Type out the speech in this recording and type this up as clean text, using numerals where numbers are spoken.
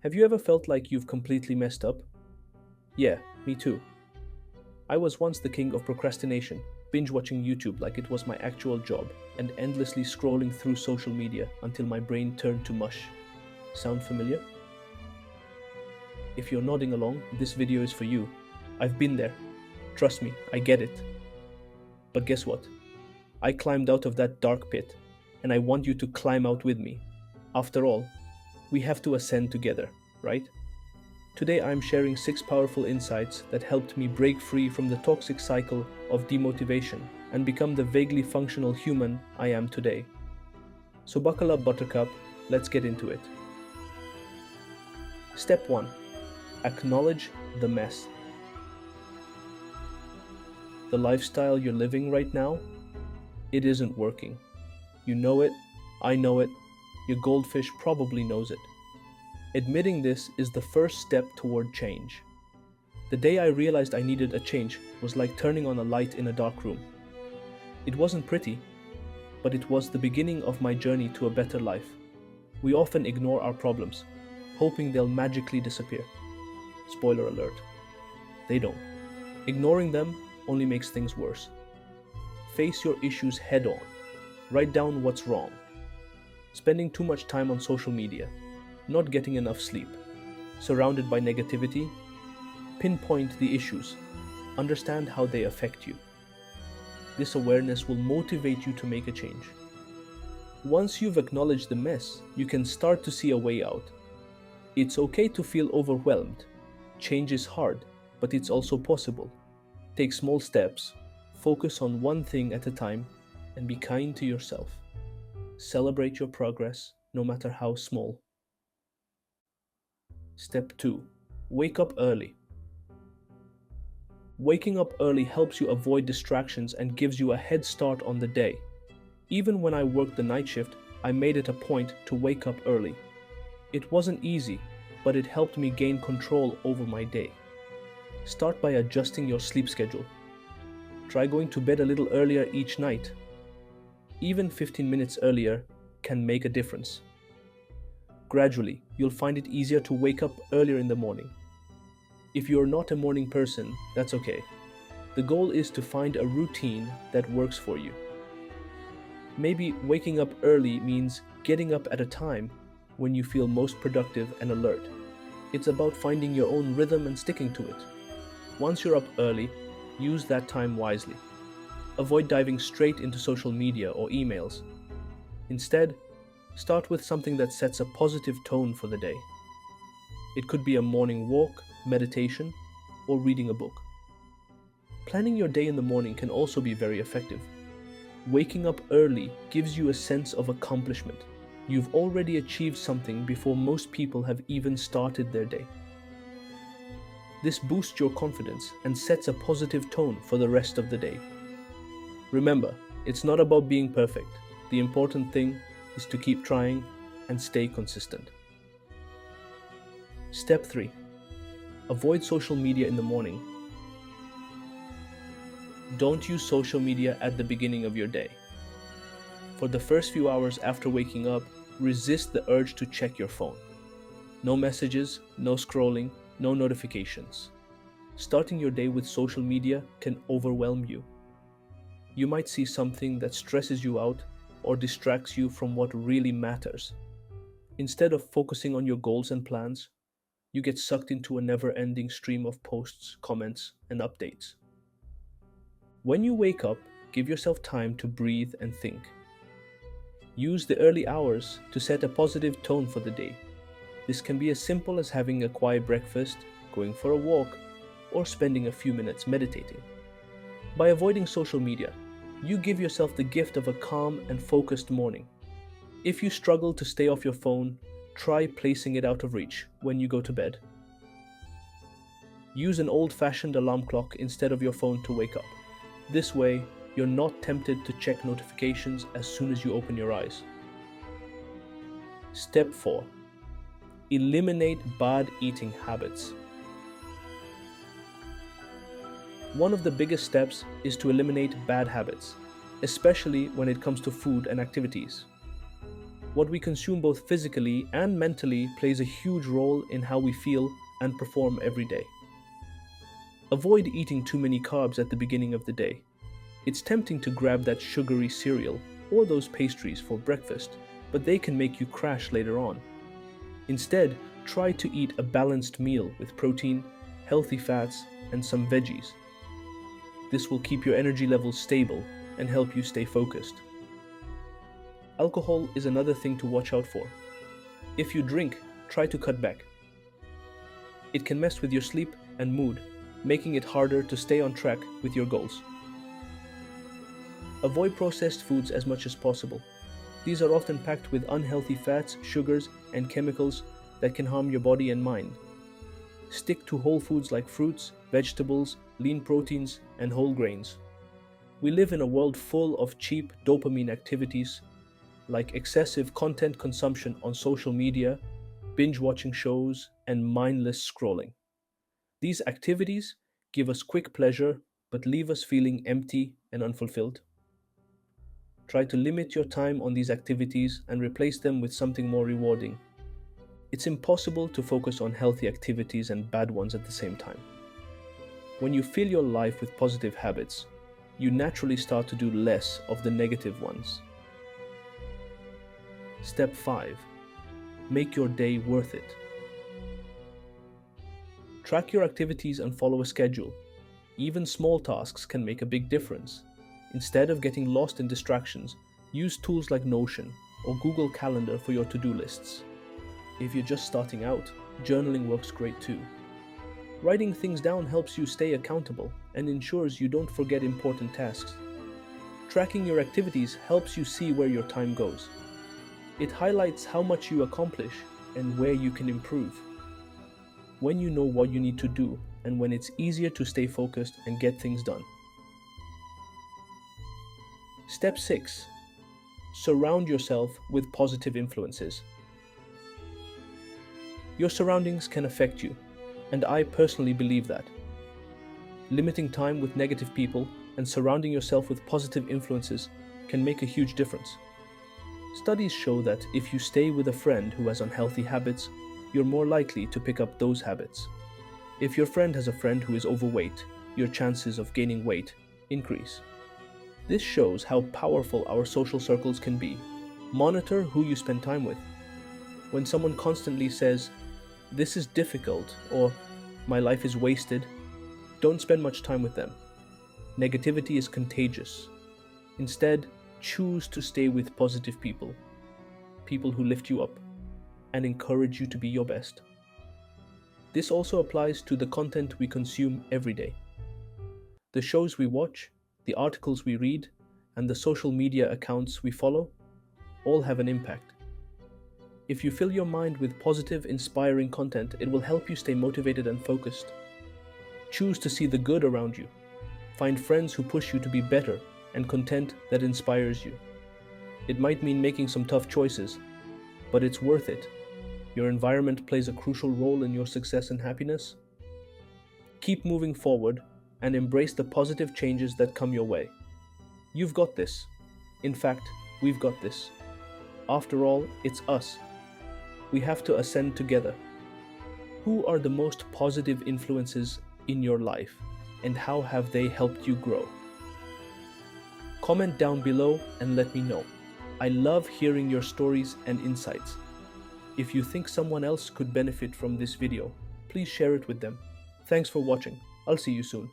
Have you ever felt like you've completely messed up? Yeah, me too. I was once the king of procrastination, binge watching YouTube like it was my actual job, and endlessly scrolling through social media until my brain turned to mush. Sound familiar? If you're nodding along, this video is for you. I've been there. Trust me, I get it. But guess what? I climbed out of that dark pit, and I want you to climb out with me. After all, we have to ascend together, right? Today I'm sharing 6 powerful insights that helped me break free from the toxic cycle of demotivation and become the vaguely functional human I am today. So buckle up, Buttercup, let's get into it. Step 1. Acknowledge the mess. The lifestyle you're living right now, it isn't working. You know it, I know it, your goldfish probably knows it. Admitting this is the first step toward change. The day I realized I needed a change was like turning on a light in a dark room. It wasn't pretty, but it was the beginning of my journey to a better life. We often ignore our problems, hoping they'll magically disappear. Spoiler alert, they don't. Ignoring them only makes things worse. Face your issues head on. Write down what's wrong. Spending too much time on social media, not getting enough sleep, surrounded by negativity. Pinpoint the issues. Understand how they affect you. This awareness will motivate you to make a change. Once you've acknowledged the mess, you can start to see a way out. It's okay to feel overwhelmed. Change is hard, but it's also possible. Take small steps, focus on one thing at a time, and be kind to yourself. Celebrate your progress, no matter how small. Step 2. Wake up early. Waking up early helps you avoid distractions and gives you a head start on the day. Even when I worked the night shift, I made it a point to wake up early. It wasn't easy, but it helped me gain control over my day. Start by adjusting your sleep schedule. Try going to bed a little earlier each night. Even 15 minutes earlier can make a difference. Gradually, you'll find it easier to wake up earlier in the morning. If you're not a morning person, that's okay. The goal is to find a routine that works for you. Maybe waking up early means getting up at a time when you feel most productive and alert. It's about finding your own rhythm and sticking to it. Once you're up early, use that time wisely. Avoid diving straight into social media or emails. Instead, start with something that sets a positive tone for the day. It could be a morning walk, meditation, or reading a book. Planning your day in the morning can also be very effective. Waking up early gives you a sense of accomplishment. You've already achieved something before most people have even started their day. This boosts your confidence and sets a positive tone for the rest of the day. Remember, it's not about being perfect. The important thing is to keep trying and stay consistent. Step 3. Avoid social media in the morning. Don't use social media at the beginning of your day. For the first few hours after waking up, resist the urge to check your phone. No messages, no scrolling, no notifications. Starting your day with social media can overwhelm you. You might see something that stresses you out or distracts you from what really matters. Instead of focusing on your goals and plans, you get sucked into a never-ending stream of posts, comments, and updates. When you wake up, give yourself time to breathe and think. Use the early hours to set a positive tone for the day. This can be as simple as having a quiet breakfast, going for a walk, or spending a few minutes meditating. By avoiding social media, you give yourself the gift of a calm and focused morning. If you struggle to stay off your phone, try placing it out of reach when you go to bed. Use an old-fashioned alarm clock instead of your phone to wake up. This way, you're not tempted to check notifications as soon as you open your eyes. Step 4. Eliminate bad eating habits. One of the biggest steps is to eliminate bad habits, especially when it comes to food and activities. What we consume both physically and mentally plays a huge role in how we feel and perform every day. Avoid eating too many carbs at the beginning of the day. It's tempting to grab that sugary cereal or those pastries for breakfast, but they can make you crash later on. Instead, try to eat a balanced meal with protein, healthy fats, and some veggies. This will keep your energy levels stable and help you stay focused. Alcohol is another thing to watch out for. If you drink, try to cut back. It can mess with your sleep and mood, making it harder to stay on track with your goals. Avoid processed foods as much as possible. These are often packed with unhealthy fats, sugars, and chemicals that can harm your body and mind. Stick to whole foods like fruits, vegetables, lean proteins, and whole grains. We live in a world full of cheap dopamine activities like excessive content consumption on social media, binge watching shows, and mindless scrolling. These activities give us quick pleasure but leave us feeling empty and unfulfilled. Try to limit your time on these activities and replace them with something more rewarding. It's impossible to focus on healthy activities and bad ones at the same time. When you fill your life with positive habits, you naturally start to do less of the negative ones. Step 5. Make your day worth it. Track your activities and follow a schedule. Even small tasks can make a big difference. Instead of getting lost in distractions, use tools like Notion or Google Calendar for your to-do lists. If you're just starting out, journaling works great too. Writing things down helps you stay accountable and ensures you don't forget important tasks. Tracking your activities helps you see where your time goes. It highlights how much you accomplish and where you can improve. When you know what you need to do and when it's easier to stay focused and get things done. Step 6. Surround yourself with positive influences. Your surroundings can affect you, and I personally believe that. Limiting time with negative people and surrounding yourself with positive influences can make a huge difference. Studies show that if you stay with a friend who has unhealthy habits, you're more likely to pick up those habits. If your friend has a friend who is overweight, your chances of gaining weight increase. This shows how powerful our social circles can be. Monitor who you spend time with. When someone constantly says, "This is difficult," or "My life is wasted," don't spend much time with them. Negativity is contagious. Instead, choose to stay with positive people, people who lift you up and encourage you to be your best. This also applies to the content we consume every day. The shows we watch, the articles we read, and the social media accounts we follow all have an impact. If you fill your mind with positive, inspiring content, it will help you stay motivated and focused. Choose to see the good around you. Find friends who push you to be better and content that inspires you. It might mean making some tough choices, but it's worth it. Your environment plays a crucial role in your success and happiness. Keep moving forward and embrace the positive changes that come your way. You've got this. In fact, we've got this. After all, it's us. We have to ascend together. Who are the most positive influences in your life, and how have they helped you grow? Comment down below and let me know. I love hearing your stories and insights. If you think someone else could benefit from this video, please share it with them. Thanks for watching. I'll see you soon.